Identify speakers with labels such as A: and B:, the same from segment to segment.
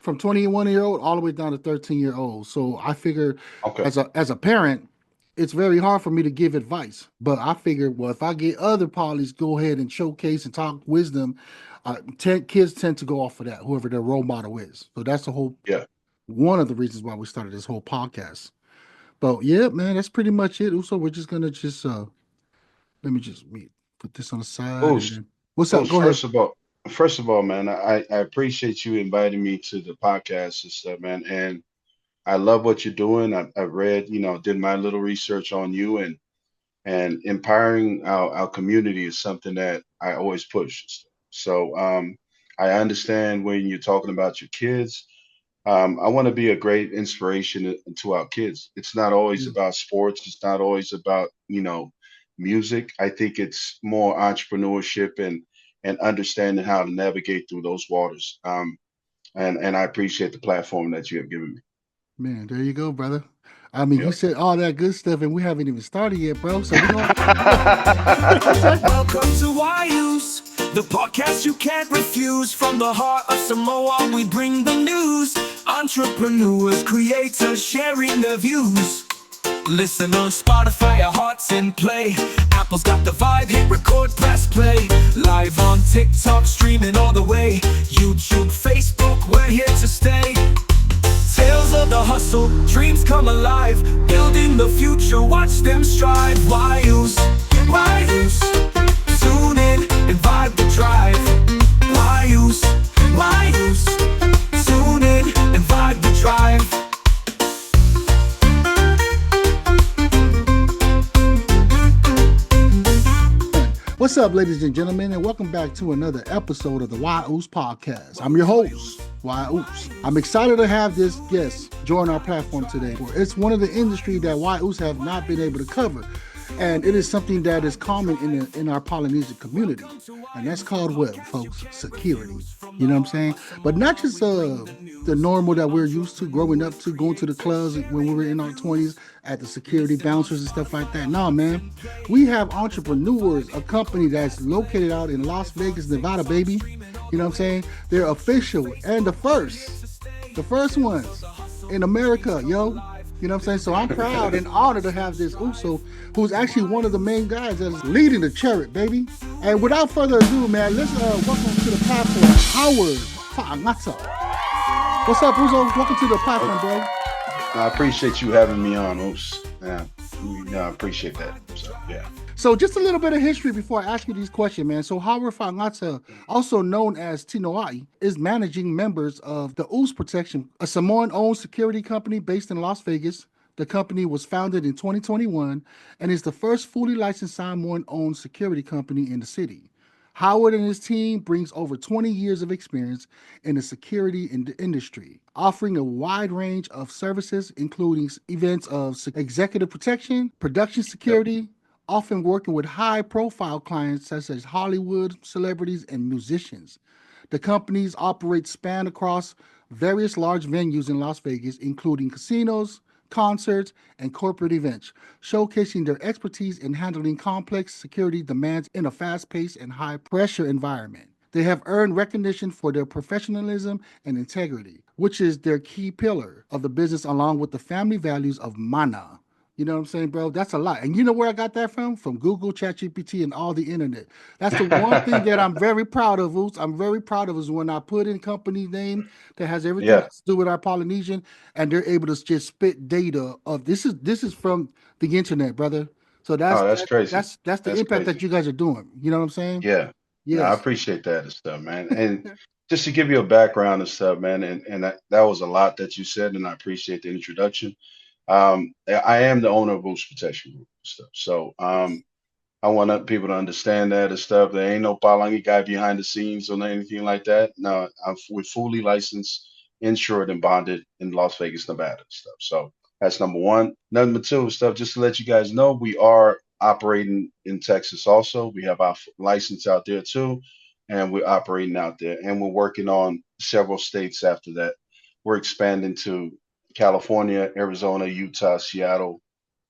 A: from 21-year-old all the way down to 13-year-old. So I figure
B: Okay.
A: as a parent, it's very hard for me to give advice. But I figure, well, if I get other polys go ahead and showcase and talk wisdom, kids tend to go off of that, whoever their role model is. So that's the whole
B: Yeah.
A: one of the reasons why we started this whole podcast. But yeah, man, that's pretty much it. So we're just gonna just let me just put this on the side and
B: Oosh,
A: then what's up?
B: Oosh,
A: Go ahead.
B: first of all, man, I appreciate you inviting me to the podcast and stuff, man. And I love what you're doing. I read, did my little research on you, and empowering our community is something that I always push. So I understand when you're talking about your kids. I want to be a great inspiration to our kids. It's not always
A: Yeah.
B: about sports. It's not always about, music. I think it's more entrepreneurship and understanding how to navigate through those waters. And I appreciate the platform that you have given me.
A: Man, there you go, brother. I mean, you
B: Yep.
A: said all that good stuff, and we haven't even started yet, bro. So we gonna
C: Welcome to WhyUce, the podcast you can't refuse. From the heart of Samoa, we bring the news. Entrepreneurs, creators, sharing their views. Listen on Spotify, our hearts in play. Apple's got the vibe, hit record, press play. Live on TikTok, streaming all the way. YouTube, Facebook, we're here to stay. Tales of the hustle, dreams come alive. Building the future, watch them strive. WhyUce, WhyUce. Tune in and vibe the drive. WhyUce, WhyUce. Tune in and vibe the drive.
A: What's up, ladies and gentlemen, and welcome back to another episode of the WhyUce podcast. I'm your host, WhyUce. I'm excited to have this guest join our platform today. It's one of the industry that WhyUce have not been able to cover, and it is something that is common in our Polynesian community, and that's called what, folks? Security. You know what I'm saying? But not just the normal that we're used to growing up to, going to the clubs when we were in our 20s at the security bouncers and stuff like that. No, man. We have entrepreneurs, a company that's located out in Las Vegas, Nevada, baby. You know what I'm saying? They're official and the first ones in America, yo. You know what I'm saying? So I'm proud and honored to have this Uso, who's actually one of the main guys that's leading the chariot, baby. And without further ado, man, let's welcome to the platform, Howard Faagata. What's up, Uso? Welcome to the platform,
B: Oh,
A: bro.
B: I appreciate you having me on, Oosh. Yeah, I appreciate that. So yeah.
A: So just a little bit of history before I ask you these questions, man. So Howard Faagata, also known as Tinoai, is managing members of the UCE Protection, a Samoan-owned security company based in Las Vegas. The company was founded in 2021 and is the first fully licensed Samoan-owned security company in the city. Howard and his team brings over 20 years of experience in the security industry, offering a wide range of services, including events of executive protection, production
B: Yep.
A: security, often working with high profile clients such as Hollywood, celebrities, and musicians. The companies operate span across various large venues in Las Vegas, including casinos, concerts, and corporate events, showcasing their expertise in handling complex security demands in a fast paced and high pressure environment. They have earned recognition for their professionalism and integrity, which is their key pillar of the business, along with the family values of mana. You know what I'm saying, bro? That's a lot. And you know where I got that from? From Google, ChatGPT, and all the internet. That's the one thing that I'm very proud of, Oots. I'm very proud of is when I put in company name that has everything
B: Yeah.
A: to do with our Polynesian, and they're able to just spit data of this is from the internet, brother. So
B: Oh, that's crazy.
A: that's the
B: That's
A: impact that
B: crazy.
A: you guys are doing. You know what I'm saying?
B: Yeah. No, I
A: Yes.
B: appreciate that and stuff, man. And just to give you a background and stuff, man, and that was a lot that you said, and I appreciate the introduction. I am the owner of Boost Protection Group and stuff. So I want people to understand that and stuff. There ain't no Palangi guy behind the scenes or anything like that. No, we're fully licensed, insured, and bonded in Las Vegas, Nevada and stuff. So that's number one. Number two stuff, just to let you guys know, we are operating in Texas also. We have our license out there too, and we're operating out there. And we're working on several states after that. We're expanding to California, Arizona, Utah, Seattle,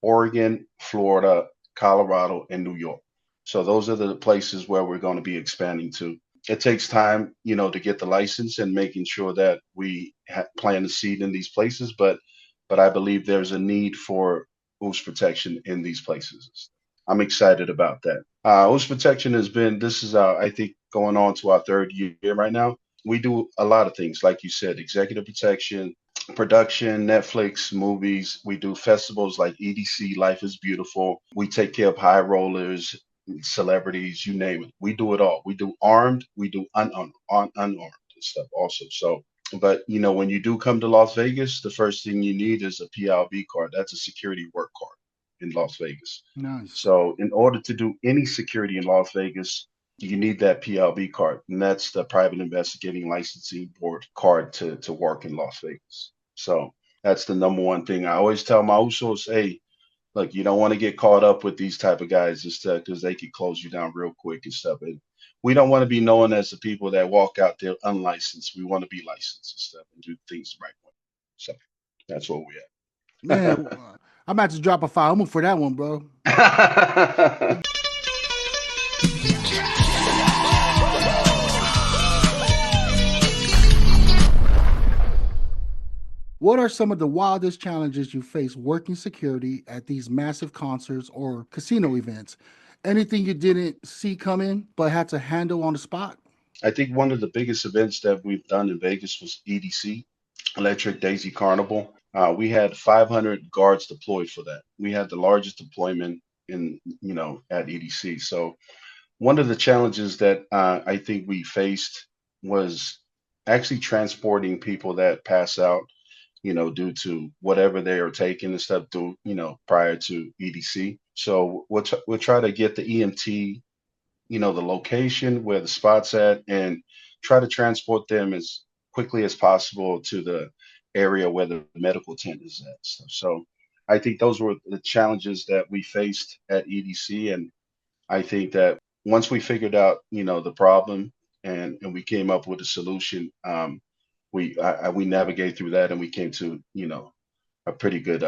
B: Oregon, Florida, Colorado, and New York. So those are the places where we're going to be expanding to. It takes time, to get the license and making sure that we plant a seed in these places. But I believe there's a need for ooze protection in these places. I'm excited about that. Ooze protection has been, this is, I think, going on to our third year right now. We do a lot of things, like you said, executive protection, production, Netflix, movies. We do festivals like EDC, Life is Beautiful. We take care of high rollers, celebrities, you name it. We do it all. We do armed, we do unarmed and stuff also. So, but when you do come to Las Vegas, the first thing you need is a PLB card. That's a security work card in Las Vegas.
A: Nice.
B: So, in order to do any security in Las Vegas, you need that PLB card, and that's the Private Investigating Licensing Board card to work in Las Vegas. So that's the number one thing. I always tell my usos, hey, look, you don't want to get caught up with these type of guys and stuff because they could close you down real quick and stuff. And we don't want to be known as the people that walk out there unlicensed. We want to be licensed and stuff and do things the right way. So that's where we
A: Man, I'm about to drop a file. I'm for that one, bro.
B: at.
A: What are some of the wildest challenges you face working security at these massive concerts or casino events? Anything you didn't see coming but had to handle on the spot?
B: I think one of the biggest events that we've done in Vegas was EDC, Electric Daisy Carnival. We had 500 guards deployed for that. We had the largest deployment at EDC. So one of the challenges that I think we faced was actually transporting people that pass out, due to whatever they are taking and stuff, prior to EDC. So we'll try to get the EMT, the location where the spot's at, and try to transport them as quickly as possible to the area where the medical tent is at. So I think those were the challenges that we faced at EDC, and I think that once we figured out, the problem and we came up with a solution, we navigate through that and we came to, a pretty good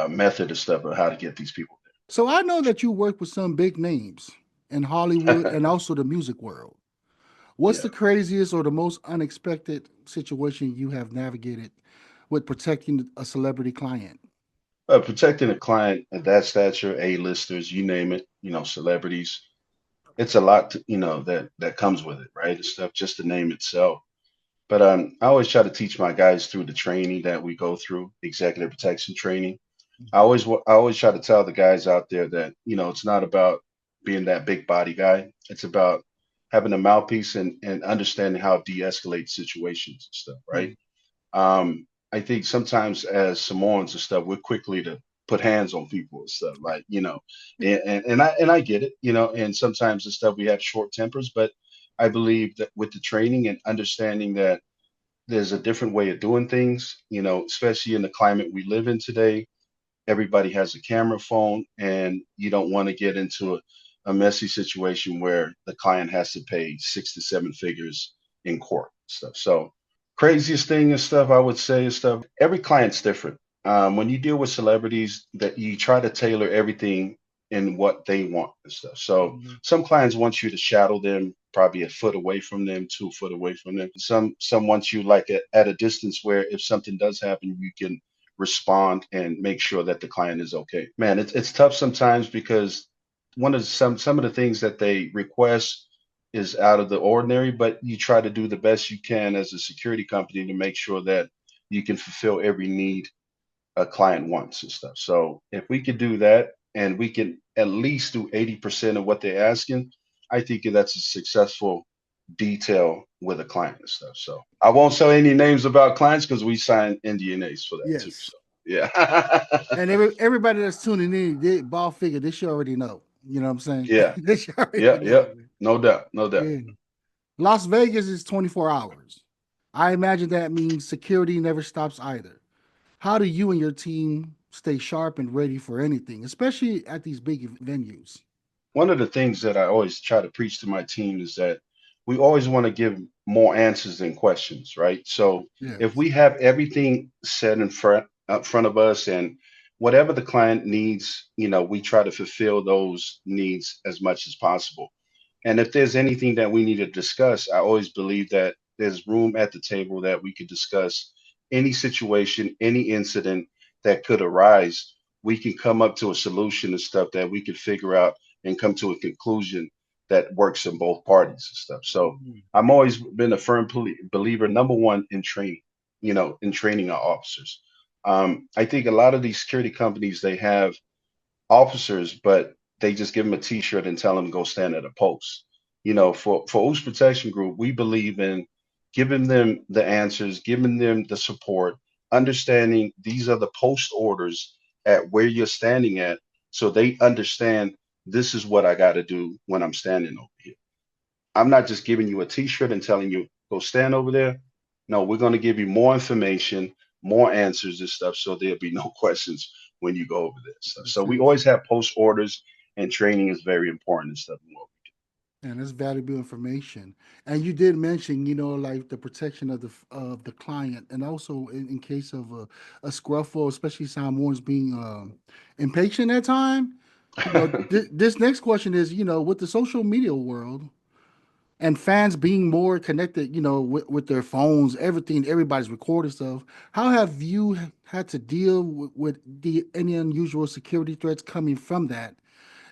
B: method of stuff of how to get these people there.
A: So I know that you work with some big names in Hollywood and also the music world. What's
B: Yeah.
A: the craziest or the most unexpected situation you have navigated with protecting a celebrity client?
B: Protecting a client at that stature, A-listers, you name it, celebrities, it's a lot that comes with it, right? It's stuff just the name itself. But I always try to teach my guys through the training that we go through, executive protection training. I always try to tell the guys out there that it's not about being that big body guy. It's about having a mouthpiece and understanding how to de-escalate situations and stuff, right? I think sometimes as Samoans and stuff, we're quickly to put hands on people and stuff, like and I get it, and sometimes the stuff we have short tempers, but I believe that with the training and understanding that there's a different way of doing things, especially in the climate we live in today. Everybody has a camera phone, and you don't want to get into a messy situation where the client has to pay 6 to 7 figures in court stuff. So craziest thing and stuff I would say is stuff. Every client's different. When you deal with celebrities, that you try to tailor everything in what they want and stuff. So some clients want you to shadow them probably a foot away from them, 2 foot away from them. Some want you like at a distance where if something does happen, you can respond and make sure that the client is okay. Man, it's tough sometimes because some of the things that they request is out of the ordinary, but you try to do the best you can as a security company to make sure that you can fulfill every need a client wants and stuff. So if we could do that and we can at least do 80% of what they're asking, I think that's a successful detail with a client and stuff. So I won't say any names about clients because we sign NDAs for that too.
A: Yes.
B: So yeah.
A: And everybody that's tuning in, they ball figure, they should already know. You know what I'm saying?
B: Yeah.
A: They should already
B: Yeah.
A: know.
B: Yeah. No doubt. No doubt.
A: Yeah. Las Vegas is 24 hours. I imagine that means security never stops either. How do you and your team stay sharp and ready for anything, especially at these big venues?
B: One of the things that I always try to preach to my team is that we always want to give more answers than questions, right? So if
A: Yes.
B: we have everything set in front up front of us and whatever the client needs, we try to fulfill those needs as much as possible. And if there's anything that we need to discuss, I always believe that there's room at the table that we could discuss any situation, any incident that could arise. We can come up to a solution and stuff that we could figure out and come to a conclusion that works in both parties and stuff. So
A: Mhm.
B: I'm always been a firm believer, number one, in training, in training our officers. I think a lot of these security companies, they have officers, but they just give them a T-shirt and tell them to go stand at a post. For UCE Protection Group, we believe in giving them the answers, giving them the support, understanding these are the post orders at where you're standing at, so they understand this is what I got to do when I'm standing over here. I'm not just giving you a T-shirt and telling you go stand over there. No, we're going to give you more information, more answers and stuff, so there'll be no questions when you go over there and stuff.
A: Makes
B: So we
A: sense.
B: always have post orders, and training is very important and stuff.
A: And that's valuable information. And you did mention, like the protection of the client, and also in case of a scruffle, especially Samoans being impatient at time. This next question is, with the social media world and fans being more connected, with their phones, everything, everybody's recording stuff. How have you had to deal with any unusual security threats coming from that?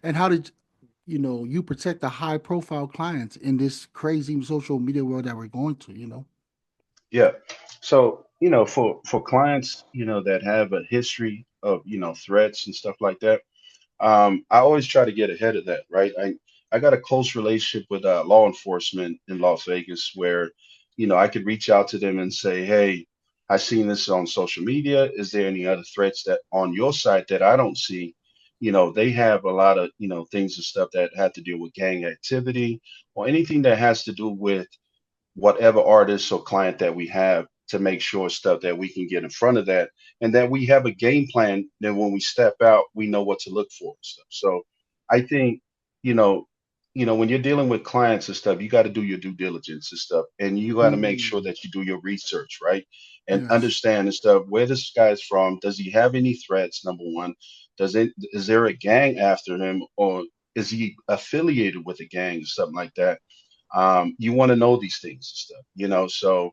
A: And how did you protect the high profile clients in this crazy social media world that we're going to?
B: Yeah. So, for clients, that have a history of, threats and stuff like that, I always try to get ahead of that, right? I got a close relationship with law enforcement in Las Vegas where, I could reach out to them and say, hey, I seen this on social media. Is there any other threats that on your side that I don't see? They have a lot of, things and stuff that had to do with gang activity or anything that has to do with whatever artist or client that we have to make sure stuff that we can get in front of that and that we have a game plan. Then when we step out, we know what to look for and stuff. So I think, you know, when you're dealing with clients and stuff, you got to do your due diligence and stuff, and you got to make sure
A: Mm,
B: that you do your research, right? And
A: yes.
B: understand and stuff where this guy's from. Does he have any threats? Number one, is there a gang after him, or is he affiliated with a gang or something like that? You want to know these things and stuff, so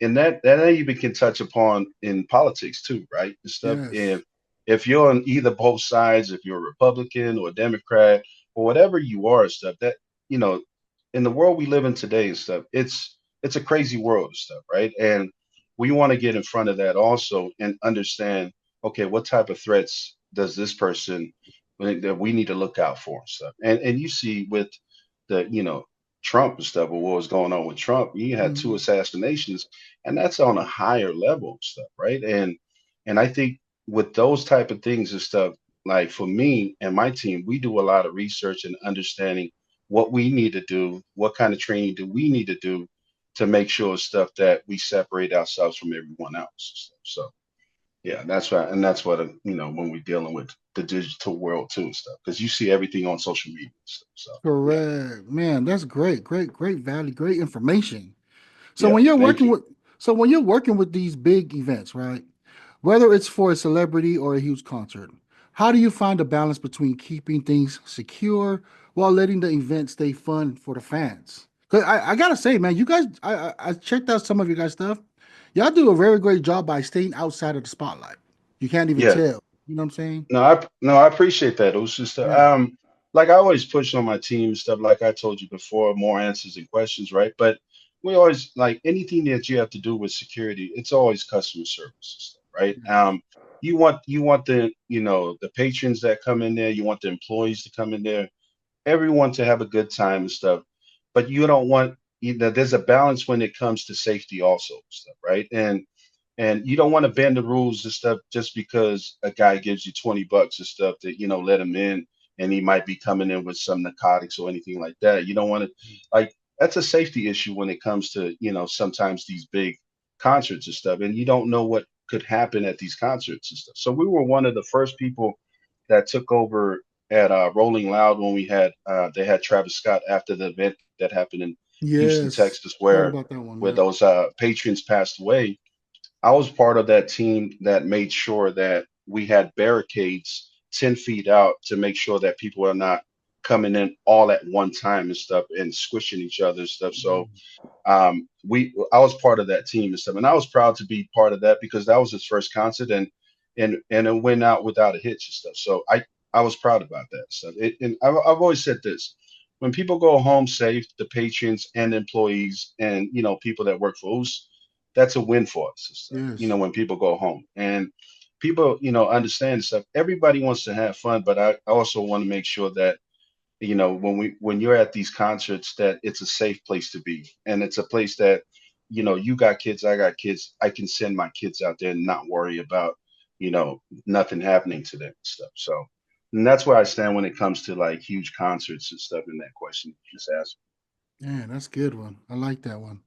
B: and that even can touch upon in politics too, right? And stuff.
A: Yes.
B: If you're on either both sides, if you're a Republican or a Democrat or whatever you are and stuff, that you know, in the world we live in today and stuff, it's a crazy world and stuff, right? And we want to get in front of that also and understand, okay, what type of threats does this person that we need to look out for and stuff. And you see with the Trump and stuff, or what was going on with Trump, you had two
A: Mm,
B: assassinations, and that's on a higher level and stuff, right? And I think with those type of things and stuff, like for me and my team, we do a lot of research and understanding what we need to do, what kind of training do we need to do to make sure stuff that we separate ourselves from everyone else. So yeah, that's right, and that's what when we're dealing with the digital world too and stuff, because you see everything on social media and stuff. So yeah,
A: correct. Man, that's great. Great, great value, great information. So
B: yeah,
A: when you're
B: thank
A: working
B: you.
A: with so when you're working with these big events, right? Whether it's for a celebrity or a huge concert, how do you find a balance between keeping things secure while letting the event stay fun for the fans? Cause I gotta say, man, you guys, I checked out some of your guys' stuff. Y'all do a very great job by staying outside of the spotlight. You can't even
B: Yeah,
A: tell. You know what I'm saying?
B: no, I appreciate that. It was just
A: Yeah.
B: like I always push on my team and stuff. Like I told you before, more answers and questions, right? But we always like anything that you have to do with security. It's always customer service and stuff, right?
A: Yes.
B: You want the patrons that come in there. You want the employees to come in there, everyone to have a good time and stuff. But you don't want there's a balance when it comes to safety also and stuff, right? And you don't want to bend the rules and stuff just because a guy gives you $20 and stuff that let him in, and he might be coming in with some narcotics or anything like that. You don't want to, like, that's a safety issue when it comes to sometimes these big concerts and stuff, and you don't know what could happen at these concerts and stuff. So we were one of the first people that took over at Rolling Loud when they had Travis Scott after the event that happened in Houston,
A: Yes.
B: Texas,
A: Heard
B: where
A: about that one.
B: where
A: Yep.
B: those patrons passed away. I was part of that team that made sure that we had barricades 10 feet out to make sure that people are not coming in all at one time and stuff and squishing each other and stuff. So we I was part of that team and stuff, and I was proud to be part of that because that was his first concert, and it went out without a hitch and stuff. So I was proud about that stuff. And I've always said this: when people go home safe, the patrons and employees, and people that work for us, that's a win for us and stuff.
A: Yes.
B: When people go home and people understand stuff. Everybody wants to have fun, but I also want to make sure that when you're at these concerts that it's a safe place to be, and it's a place that you got kids, I got kids, I can send my kids out there and not worry about nothing happening to them and stuff. So, and that's where I stand when it comes to like huge concerts and stuff in that question you just asked.
A: Yeah, that's a good one. I like that one.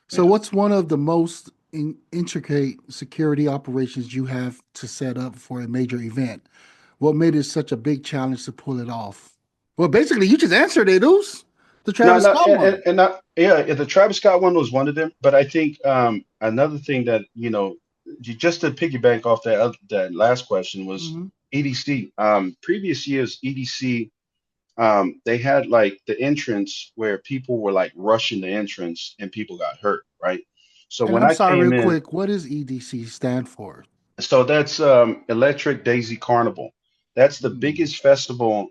A: So,
B: Yeah.
A: what's one of the most intricate security operations you have to set up for a major event? What made it such a big challenge to pull it off? Well, basically, you just answered it, Oos. The
B: No,
A: Travis
B: no,
A: Scott one.
B: and not, yeah, the Travis Scott one was one of them. But I think another thing that just to piggyback off that last question was
A: Hmm.
B: EDC. Previous years, EDC, they had like the entrance where people were like rushing the entrance and people got hurt, right? So
A: And
B: when
A: I'm
B: I
A: sorry, real
B: came in,
A: quick. What does EDC stand for?
B: so that's Electric Daisy Carnival. That's the
A: Mm.
B: biggest festival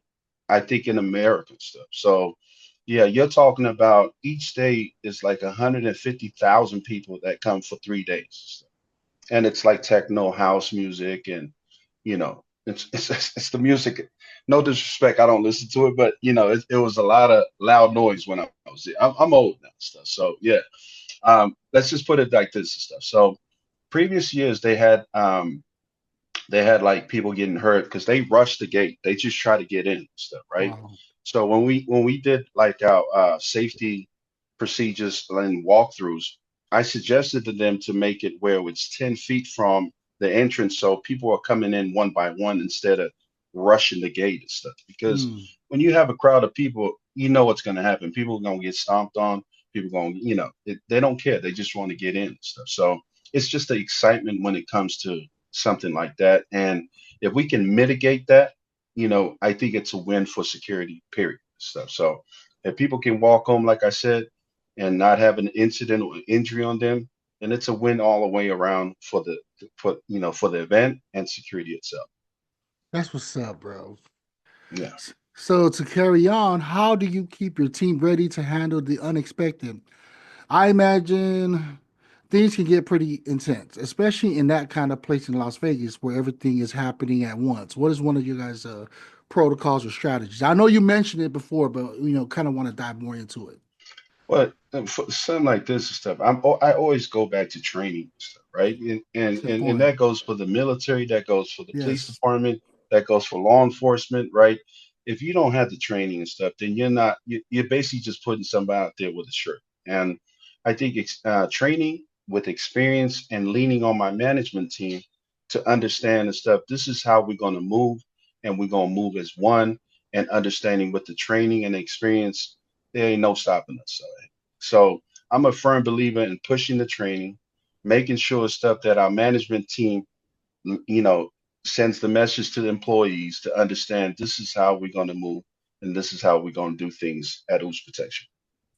B: I think in America stuff. So yeah, you're talking about each day is like 150,000 people that come for 3 days. And it's like techno house music and it's the music. No disrespect, I don't listen to it, but it was a lot of loud noise when I was there. I'm old now and stuff. So yeah, let's just put it like this and stuff. So previous years they had like people getting hurt because they rushed the gate. They just try to get in and stuff, right?
A: Wow.
B: So when we did like our safety procedures and walkthroughs, I suggested to them to make it where it's 10 feet from the entrance so people are coming in one by one instead of rushing the gate and stuff. Because
A: Mm.
B: when you have a crowd of people, you know what's going to happen. People are going to get stomped on. People going, they don't care. They just want to get in and stuff. So it's just the excitement when it comes to something like that. And if we can mitigate that, I think it's a win for security, period. Stuff. So if people can walk home, like I said, and not have an incident or injury on them, then it's a win all the way around for the event and security itself.
A: That's what's up, bro.
B: Yeah.
A: So to carry on, how do you keep your team ready to handle the unexpected? I imagine things can get pretty intense, especially in that kind of place in Las Vegas where everything is happening at once. What is one of your guys' protocols or strategies? I know you mentioned it before, but kind of want to dive more into it.
B: Well, for something like this and stuff, I always go back to training and stuff, right? And, and
A: Good
B: and and
A: point.
B: that goes for the military, that goes for the police
A: Yes,
B: department, that goes for law enforcement, right? If you don't have the training and stuff, then you're basically just putting somebody out there with a shirt. And I think it's training with experience and leaning on my management team to understand and stuff. This is how we're going to move, and we're going to move as one. And understanding with the training and experience, there ain't no stopping us. So I'm a firm believer in pushing the training, making sure stuff that our management team, you know, sends the message to the employees to understand this is how we're going to move and this is how we're going to do things at UCE Protection.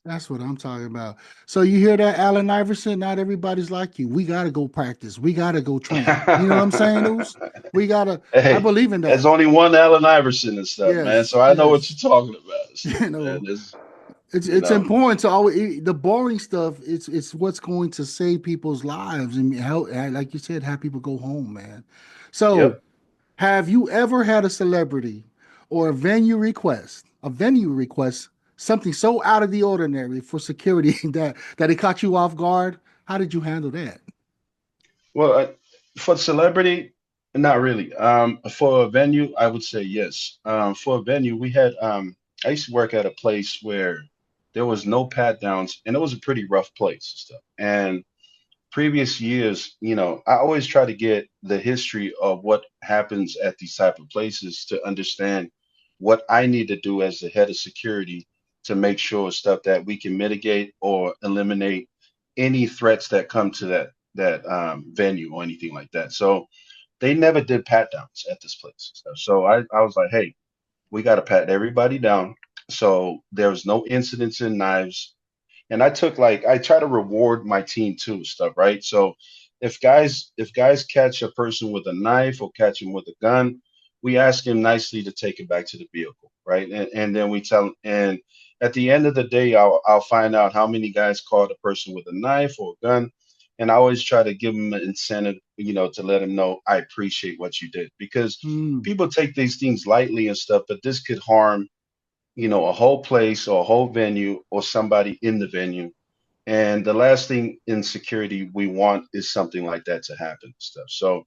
A: that's what I'm talking about. So you hear that, Allen Iverson? Not everybody's like you. We gotta go practice. We gotta go train. You know what I'm saying, Oos? We gotta. I
B: Hey,
A: believe in
B: there's
A: that.
B: only one Allen Iverson and stuff, man.
A: Yes,
B: So I know what
A: yes.
B: you're talking about and stuff,
A: You
B: man.
A: know,
B: There's,
A: it's
B: you
A: it's
B: know,
A: important to always the boring stuff. It's what's going to save people's lives and help, like you said, have people go home, man. So,
B: yep.
A: have you ever had a celebrity or a venue request, something so out of the ordinary for security that it caught you off guard? How did you handle that?
B: Well, for celebrity, not really. For a venue, I would say yes. For a venue, I used to work at a place where there was no pat downs, and it was a pretty rough place and stuff. And previous years, I always try to get the history of what happens at these type of places to understand what I need to do as the head of security to make sure stuff that we can mitigate or eliminate any threats that come to that venue or anything like that. So they never did pat downs at this place. So I was like, hey, We got to pat everybody down. So there's no incidents in knives. And I try to reward my team too, stuff, right? So if guys catch a person with a knife or catch him with a gun, we ask him nicely to take it back to the vehicle, right? And then we tell him, and at the end of the day, I'll find out how many guys caught a person with a knife or a gun. And I always try to give them an incentive, to let them know I appreciate what you did, because
A: Mm.
B: people take these things lightly and stuff, but this could harm, a whole place or a whole venue or somebody in the venue. And the last thing in security we want is something like that to happen and stuff. So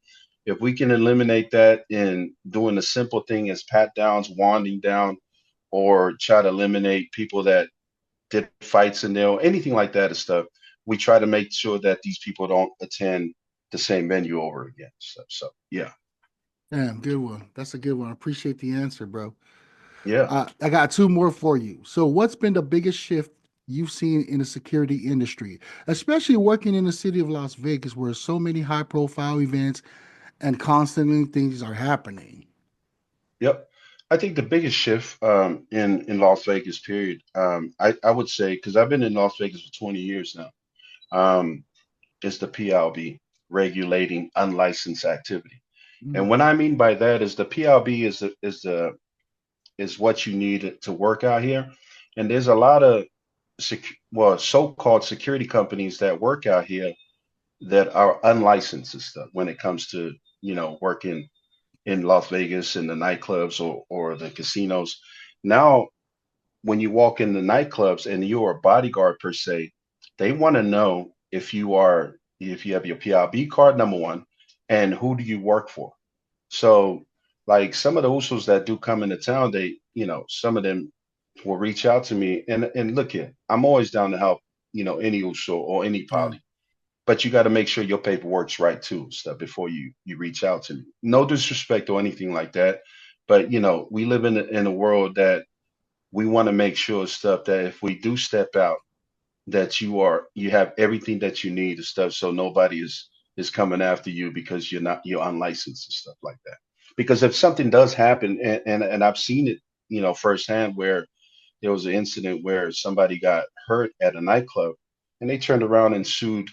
B: if we can eliminate that in doing a simple thing as pat downs, wanding down, or try to eliminate people that did fights in there or anything like that and stuff, we try to make sure that these people don't attend the same venue over again. So yeah.
A: Damn, good one. That's a good one. I appreciate the answer, bro.
B: Yeah.
A: I got two more for you. So, what's been the biggest shift you've seen in the security industry, especially working in the city of Las Vegas, where so many high-profile events and constantly things are happening?
B: Yep. I think the biggest shift in Las Vegas, period, I would say, because I've been in Las Vegas for 20 years now, is the PLB, regulating unlicensed activity. And
A: Mm.
B: what I mean by that is the PLB is what you need to work out here. And there's a lot of so-called security companies that work out here that are unlicensed and stuff when it comes to, working in Las Vegas in the nightclubs or the casinos. Now, when you walk in the nightclubs and you're a bodyguard per se, they want to know if you have your PIB card, number one, and who do you work for. So, like some of the usos that do come into town, some of them will reach out to me and look here, I'm always down to help, any uso or any
A: Yeah.
B: poly. But you got to make sure your paperwork's right too, stuff before you reach out to me. No disrespect or anything like that, but we live in a world that we want to make sure stuff that if we do step out, that you have everything that you need and stuff, so nobody is coming after you because you're unlicensed and stuff like that. Because if something does happen, and I've seen it, firsthand, where there was an incident where somebody got hurt at a nightclub, and they turned around and sued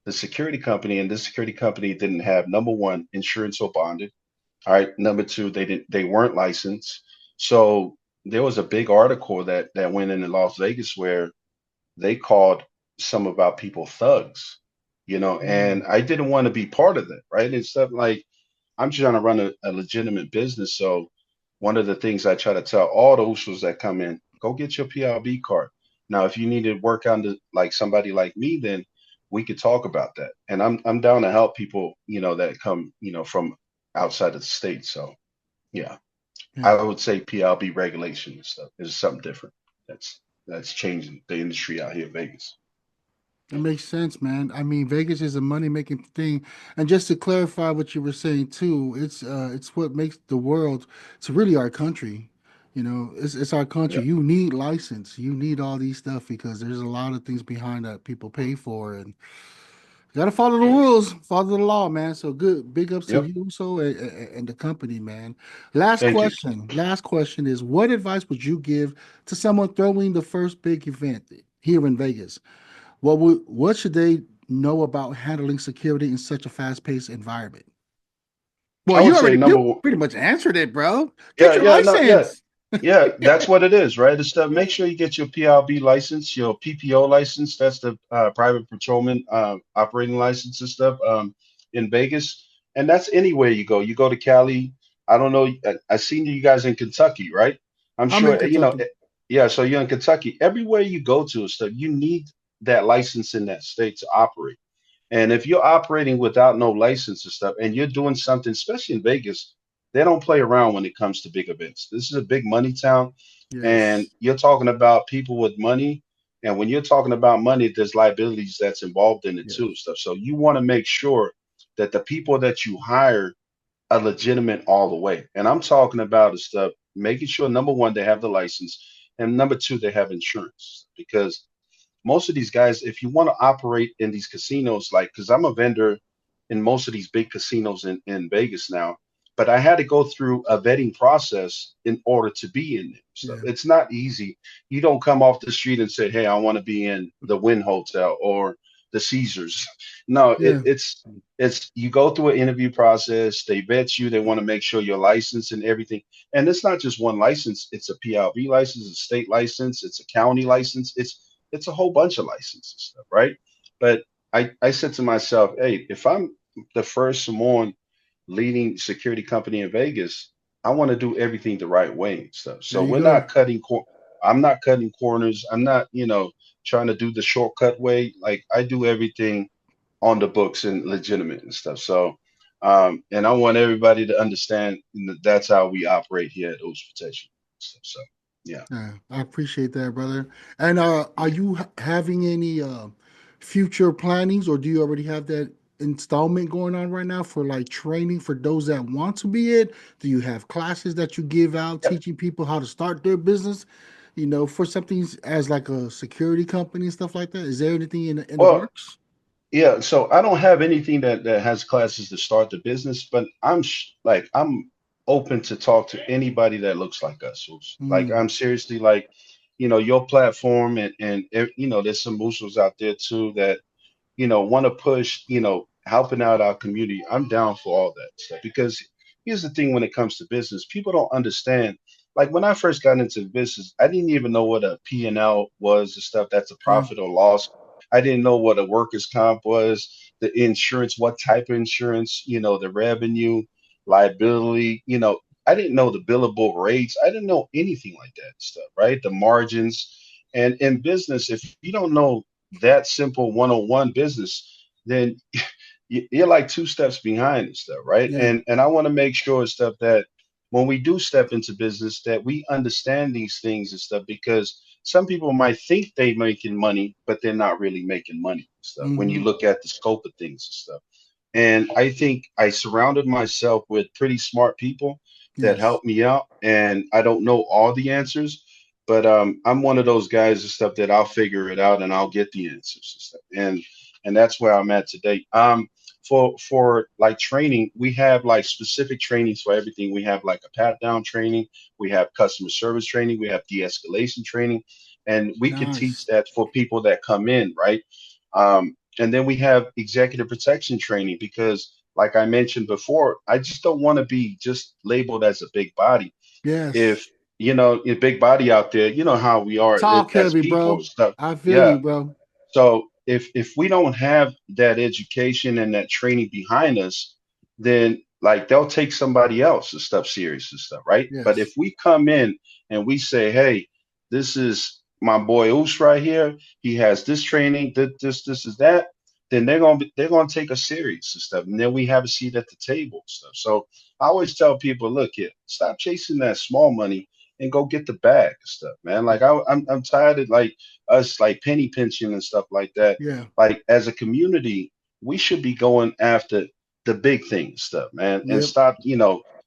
B: the security company, and this security company didn't have, number one, insurance or bonded. All right, number two, they weren't licensed. So there was a big article that went in Las Vegas where they called some of our people thugs, and
A: Mm.
B: I didn't want to be part of that, right? And stuff like, I'm trying to run a legitimate business. So one of the things I try to tell all the usos that come in, go get your PLB card. Now, if you need to work on like somebody like me, then we could talk about that. And I'm down to help people, that come, from outside of the state. So yeah, I
A: Yeah.
B: would say PLB regulation and stuff is something different. That's changing the industry out here in Vegas.
A: It makes sense, man. I mean, Vegas is a money making thing, and just to clarify what you were saying too, it's what makes the world. It's really our country. It's our country.
B: Yeah.
A: You need license. You need all these stuff because there's a lot of things behind that people pay for, and you gotta follow the rules, follow the law, man. So good, big ups to
B: Yep.
A: you, so and the company, man. Last
B: Thank you.
A: question. Last question is, what advice would you give to someone throwing the first big event here in Vegas? What should they know about handling security in such a fast-paced environment? Well,
B: I would say
A: you
B: number one.
A: pretty much answered it, bro. Get
B: Yeah,
A: your
B: yeah, no, yeah.
A: license.
B: Yeah, that's what it is, right? It's to make sure you get your PLB license, your PPO license. That's the private patrolman operating license and stuff, in Vegas, and that's anywhere you go. You go to Cali. I don't know. I seen you guys in Kentucky, right? I'm
A: I'm in
B: sure
A: Kentucky.
B: Yeah, so you're in Kentucky. Everywhere you go to and stuff, you need that license in that state to operate. And if you're operating without no license and stuff, and you're doing something, especially in Vegas, they don't play around when it comes to big events. This is a big money town, and
A: Yes.
B: you're talking about people with money. And when you're talking about money, there's liabilities that's involved in it too,
A: Yes.
B: stuff. So you want to make sure that the people that you hire are legitimate all the way. And I'm talking about the stuff, making sure number one, they have the license, and number two, they have insurance. Because most of these guys, if you want to operate in these casinos, like, because I'm a vendor in most of these big casinos in Vegas now, but I had to go through a vetting process in order to be in there. So
A: Yeah.
B: it's not easy. You don't come off the street and say, "Hey, I want to be in the Wynn Hotel or the Caesars." No,
A: Yeah.
B: it's you go through an interview process. They vet you. They want to make sure you're licensed and everything. And it's not just one license. It's a PLB license, a state license, it's a county license. It's a whole bunch of licenses stuff, right? But I said to myself, hey, if I'm the first Samoan leading security company in Vegas, I want to do everything the right way and stuff.
A: There
B: So
A: you
B: we're
A: go.
B: not I'm not cutting corners. I'm not, trying to do the shortcut way. Like I do everything on the books and legitimate and stuff. So and I want everybody to understand that that's how we operate here at Ocean Protection. So yeah.
A: Yeah, I appreciate that, brother. And are you having any future plannings, or do you already have that installment going on right now for like training for those that want to be it? Do you have classes that you give out teaching people how to start their business? For something as like a security company and stuff like that. Is there anything in the
B: Well,
A: works?
B: yeah, so I don't have anything that has classes to start the business, but I'm open to talk to anybody that looks like us. Like
A: Mm,
B: I'm seriously like, your platform and there's some Muslims out there too that want to push, helping out our community. I'm down for all that stuff because here's the thing when it comes to business, people don't understand. Like when I first got into business, I didn't even know what a P&L was, the stuff that's a
A: yeah.
B: profit or loss. I didn't know what a workers' comp was, the insurance, what type of insurance, the revenue, liability, I didn't know the billable rates. I didn't know anything like that stuff, right? The margins. And in business, if you don't know that simple 101 business, then you're like two steps behind and stuff, right?
A: Yeah.
B: And I want to make sure and stuff that when we do step into business, that we understand these things and stuff because some people might think they're making money, but they're not really making money and stuff when you
A: Mm-hmm.
B: look at the scope of things and stuff. And I think I surrounded myself with pretty smart people that
A: Yes.
B: help me out. And I don't know all the answers, but I'm one of those guys and stuff that I'll figure it out and I'll get the answers and stuff. And that's where I'm at today. For like training, we have like specific trainings for everything. We have like a pat down training, we have customer service training, we have de-escalation training, and we can teach
A: Nice.
B: that for people that come in, right? And then we have executive protection training because, like I mentioned before, I just don't want to be just labeled as a big body.
A: Yes.
B: If a big body out there, you know how we are
A: Talk
B: as
A: heavy,
B: people,
A: bro.
B: stuff.
A: I feel
B: Yeah.
A: you, bro.
B: So if we don't have that education and that training behind us, then like they'll take somebody else's stuff serious and stuff, right? But if
A: Yes.
B: we come in and we say, hey, this is my boy Oos right here. He has this training, this is that. Then they're gonna take us serious and stuff, and then we have a seat at the table and stuff. So I always tell people, look here, stop chasing that small money and go get the bag and stuff, man. Like I'm tired of like us like penny pinching and stuff like that.
A: Yeah.
B: Like as a community, we should be going after the big thing stuff, man, and
A: Yep.
B: stop,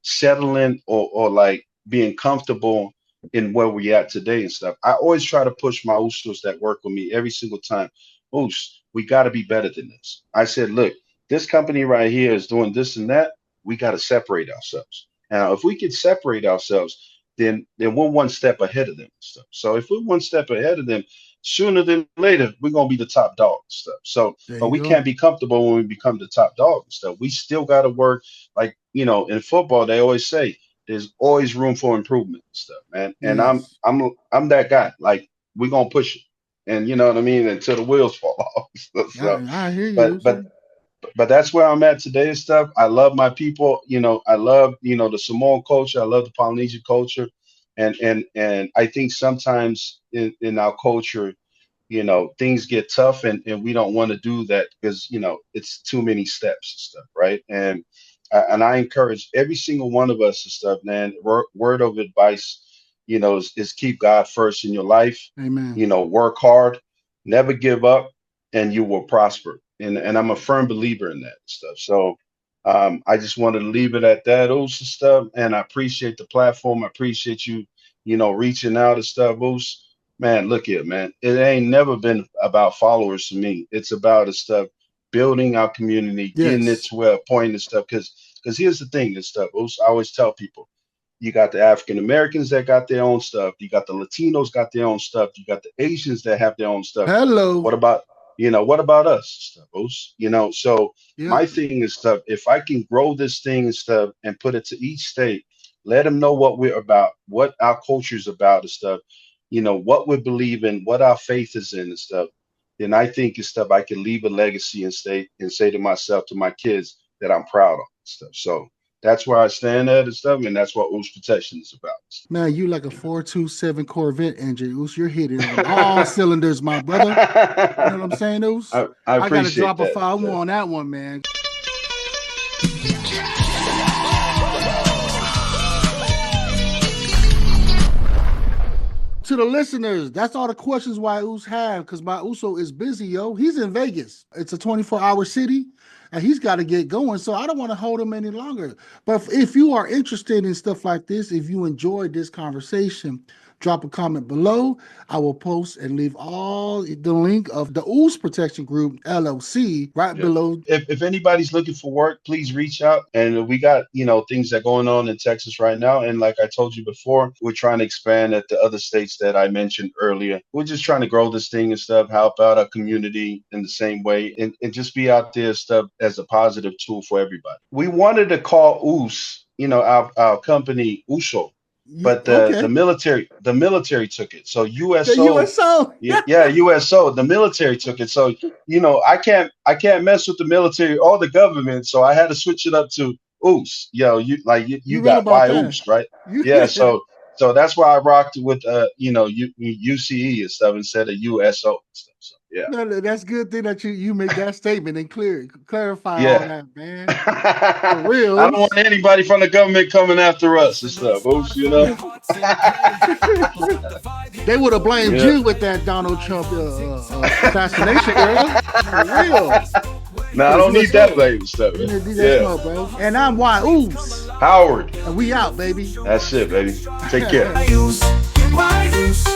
B: settling or like being comfortable in where we at today and stuff. I always try to push my usos that work with me every single time. Oos, we got to be better than this. I said, look, this company right here is doing this and that. We got to separate ourselves. Now, if we could separate ourselves, then we're one step ahead of them and stuff. So if we're one step ahead of them, sooner than later, we're gonna be the top dog and stuff. So,
A: There
B: but
A: you
B: we
A: go.
B: can't be comfortable when we become the top dog and stuff. We still gotta work. Like, in football, they always say there's always room for improvement and stuff, man. And I'm
A: Yes.
B: I'm I'm that guy. Like we're gonna push it. And you know what I mean, until the wheels fall off. So,
A: I hear you,
B: but but
A: Uso.
B: but that's where I'm at today and stuff. I love my people. I love the Samoan culture. I love the Polynesian culture, and I think sometimes in our culture, things get tough, and we don't want to do that because it's too many steps and stuff, right? And I encourage every single one of us and stuff, man. Word of advice, is keep God first in your life.
A: Amen.
B: Work hard, never give up, and you will prosper. And I'm a firm believer in that stuff. So I just wanted to leave it at that, Oos and stuff. And I appreciate the platform. I appreciate you, reaching out and stuff, Oos. Man, look here, man. It ain't never been about followers to me. It's about the stuff building our community, getting it
A: Yes.
B: to where a point and stuff. Because Because here's the thing and stuff. I always tell people, you got the African Americans that got their own stuff. You got the Latinos got their own stuff. You got the Asians that have their own stuff.
A: Hello.
B: What about, what about us, stuff? So
A: Yep.
B: my thing is stuff. If I can grow this thing and stuff and put it to each state, let them know what we're about, what our culture is about and stuff, what we believe in, what our faith is in and stuff, then I think and stuff I can leave a legacy and say to myself, to my kids, that I'm proud of and stuff. So that's where I stand at and stuff, and that's what WhyUce Protection is about.
A: Man, you like a 427 Corvette engine, Oos. You're hitting on all cylinders, my brother. You know what I'm saying, Oos?
B: I appreciate
A: gotta drop
B: that.
A: a 5 on that one, man. To the listeners, that's all the questions WhyUce have, because my Uso is busy, yo. He's in Vegas. It's a 24-hour city, and he's got to get going, so I don't want to hold him any longer. But if you are interested in stuff like this, if you enjoyed this conversation, drop a comment below. I will post and leave all the link of the WhyUce Protection Group, LLC, right below.
B: If anybody's looking for work, please reach out. And we got, things that are going on in Texas right now. And like I told you before, we're trying to expand at the other states that I mentioned earlier. We're just trying to grow this thing and stuff, help out our community in the same way, and just be out there stuff as a positive tool for everybody. We wanted to call WhyUce, our company USO. But the military took it. So USO.
A: The USO.
B: Yeah, USO. The military took it. So I can't mess with the military or the government. So I had to switch it up to WhyUce. You got WhyUce, right? Yeah. So that's why I rocked with UCE and stuff instead of USO and stuff. So yeah.
A: No, that's good thing that you make that statement and clarify all that, man. For real.
B: I don't want anybody from the government coming after us and stuff.
A: They would have blamed you with that Donald Trump assassination era. For real.
B: No, I don't need that blame stuff.
A: Smoke, bro. And I'm WhyUce
B: Howard.
A: And we out, baby.
B: That's it, baby. Take care.
C: WhyUce.